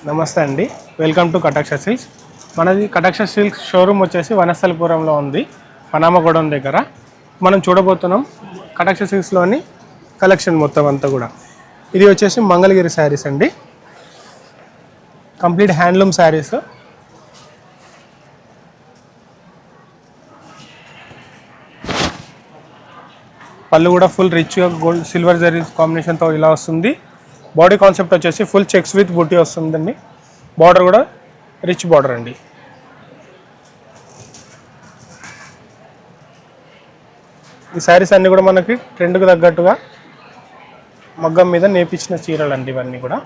నమస్తే అండి, welcome to కటాక్ష సిల్క్స్. మనది కటాక్ష సిల్క్స్ షోరూమ్ వచ్చేసి వనస్థలిపురంలో ఉంది, పనామగూడెం దగ్గర. మనం చూడబోతున్నాం కటాక్ష సిల్క్స్లోని కలెక్షన్ మొత్తం అంతా కూడా. ఇది వచ్చేసి మంగళగిరి శారీస్ అండి, కంప్లీట్ హ్యాండ్లూమ్ శారీస్. పళ్ళు కూడా ఫుల్ రిచ్గా గోల్డ్ సిల్వర్ జరీ కాంబినేషన్తో ఇలా వస్తుంది. బాడీ కాన్సెప్ట్ వచ్చేసి ఫుల్ చెక్స్ విత్ బుట్టి వస్తుందండి. బార్డర్ కూడా రిచ్ బార్డర్ అండి. ఈ శారీస్ అన్నీ కూడా మనకి ట్రెండ్కి తగ్గట్టుగా మగ్గం మీద నేపించిన చీరలు అండి ఇవన్నీ కూడా.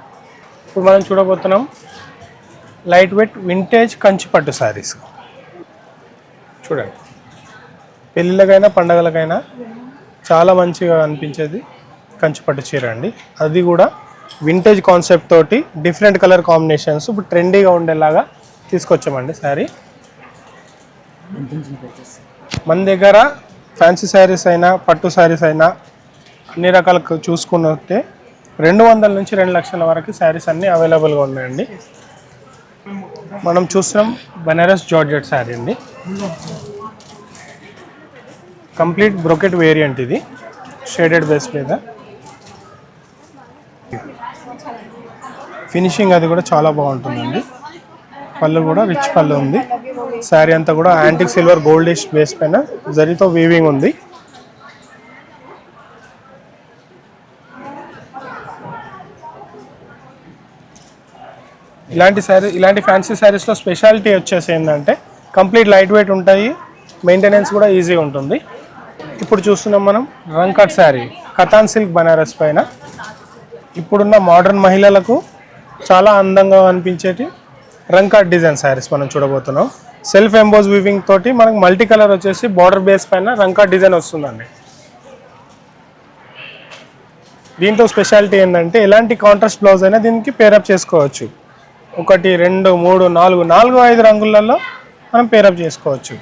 ఇప్పుడు మనం చూడబోతున్నాం లైట్ వెయిట్ వింటేజ్ కంచి పట్టు శారీస్. చూడండి, పెళ్ళిళ్ళకైనా పండగలకైనా చాలా మంచిగా అనిపించేది కంచి పట్టు చీర అండి. అది కూడా వింటేజ్ కాన్సెప్ట్ తోటి డిఫరెంట్ కలర్ కాంబినేషన్స్ ఇప్పుడు ట్రెండీగా ఉండేలాగా తీసుకొచ్చామండి శారీ. మన దగ్గర ఫ్యాన్సీ శారీస్ అయినా పట్టు శారీస్ అయినా అన్ని రకాల చూసుకున్నట్టే 200 నుంచి 2 లక్షల వరకు శారీస్ అన్నీ అవైలబుల్గా ఉన్నాయండి. మనం చూస్తున్నాం బనారస్ జార్జెట్ శారీ అండి, కంప్లీట్ బ్రోకెట్ వేరియంట్. ఇది షేడెడ్ బేస్ మీద ఫినిషింగ్ అది కూడా చాలా బాగుంటుందండి. పళ్ళు కూడా రిచ్ పళ్ళు ఉంది. శారీ అంతా కూడా యాంటిక్ సిల్వర్ గోల్డిష్ బేస్ పైన జరీతో వీవింగ్ ఉంది. ఇలాంటి ఫ్యాన్సీ శారీస్లో స్పెషాలిటీ వచ్చేసి ఏంటంటే కంప్లీట్ లైట్ వెయిట్ ఉంటాయి, మెయింటెనెన్స్ కూడా ఈజీగా ఉంటుంది. ఇప్పుడు చూస్తున్నాం మనం రంకట్ శారీ, కతాన్ సిల్క్ బనారస్ పైన. ఇప్పుడున్న మోడర్న్ మహిళలకు చాలా అందంగా అనిపించేటి రంకట్ డిజైన్ శారీస్ మనం చూడబోతున్నాం. సెల్ఫ్ ఎంబోజ్ వీవింగ్ తోటి మనకు మల్టీ కలర్ వచ్చేసి బార్డర్ బేస్ పైన రంకట్ డిజైన్ వస్తుందండి. దీంట్లో స్పెషాలిటీ ఏంటంటే ఎలాంటి కాంట్రాస్ట్ బ్లౌజ్ అయినా దీనికి పేరప్ చేసుకోవచ్చు. 1 2 3 4 5 రంగులలో మనం పేరప్ చేసుకోవచ్చు.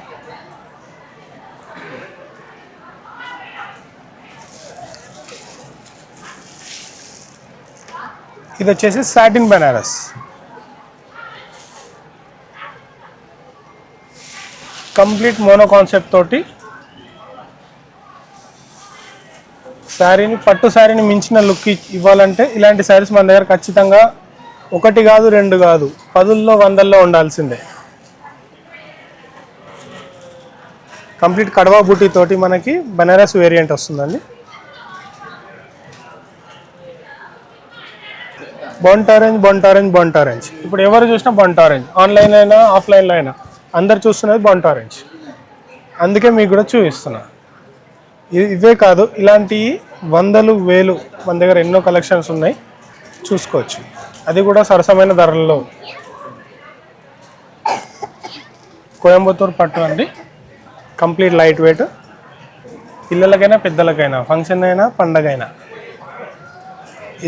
ఇది వచ్చేసి satin Banaras, complete mono concept తోటి శారీని పట్టు శారీని మించిన లుక్ ఇవ్వాలంటే ఇలాంటి శారీస్ మన దగ్గర ఖచ్చితంగా 1 కాదు 2 కాదు 10ల్లో 100ల్లో ఉండాల్సిందే. కంప్లీట్ కడవా బూటీ తోటి మనకి బనారస్ వేరియంట్ వస్తుందండి. బొంట్ ఆరెంజ్ ఇప్పుడు ఎవరు చూసినా బొంట్ ఆరెంజ్, ఆన్లైన్ అయినా ఆఫ్లైన్లో అయినా అందరు చూస్తున్నది బొంట్ ఆరెంజ్, అందుకే మీకు కూడా చూపిస్తున్నా. ఇవే కాదు, ఇలాంటి 100 1000 మన దగ్గర ఎన్నో కలెక్షన్స్ ఉన్నాయి, చూసుకోవచ్చు. అది కూడా సరసమైన ధరల్లో. కోయంబత్తూర్ పట్టు అండి, కంప్లీట్ లైట్ వెయిట్, పిల్లలకైనా పెద్దలకైనా ఫంక్షన్ అయినా పండగ అయినా.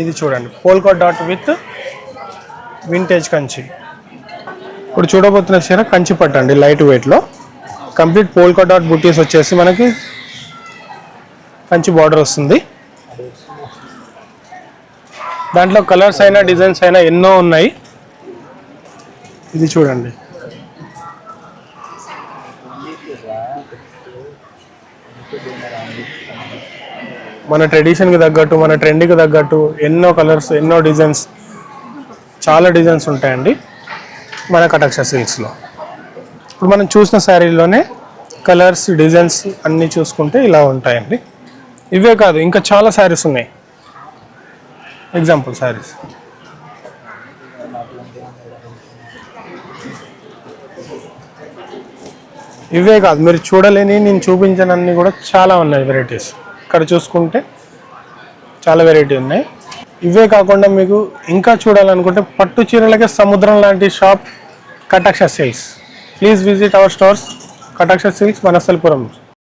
ఇది చూడండి polka dot with vintage Kanchi. ఇప్పుడు చూడబోతున్న చీర కంచి పట్టు అండి, లైట్ వెయిట్లో కంప్లీట్ పోల్కా డాట్ బుటీస్ వచ్చేసి మనకి కంచి బార్డర్ వస్తుంది. దాంట్లో కలర్స్ అయినా డిజైన్స్ అయినా ఎన్నో ఉన్నాయి. ఇది చూడండి, మన ట్రెడిషన్కి తగ్గట్టు మన ట్రెండ్కి తగ్గట్టు ఎన్నో కలర్స్ ఎన్నో డిజైన్స్, చాలా డిజైన్స్ ఉంటాయండి మన కటాక్ష సిల్క్స్లో. ఇప్పుడు మనం చూసిన శారీలోనే కలర్స్ డిజైన్స్ అన్నీ చూసుకుంటే ఇలా ఉంటాయండి. ఇవే కాదు ఇంకా చాలా శారీస్ ఉన్నాయి, ఎగ్జాంపుల్ శారీస్. ఇవే కాదు మీరు చూడలేని నేను చూపించనన్ని కూడా చాలా ఉన్నాయి వెరైటీస్. ఇక్కడ చూసుకుంటే చాలా వెరైటీ ఉన్నాయి. ఇవే కాకుండా మీకు ఇంకా చూడాలనుకుంటే పట్టు చీరలకే సముద్రం లాంటి షాప్ కటాక్ష silks. Please visit our stores కటాక్ష సిల్క్స్ వనస్థలిపురం.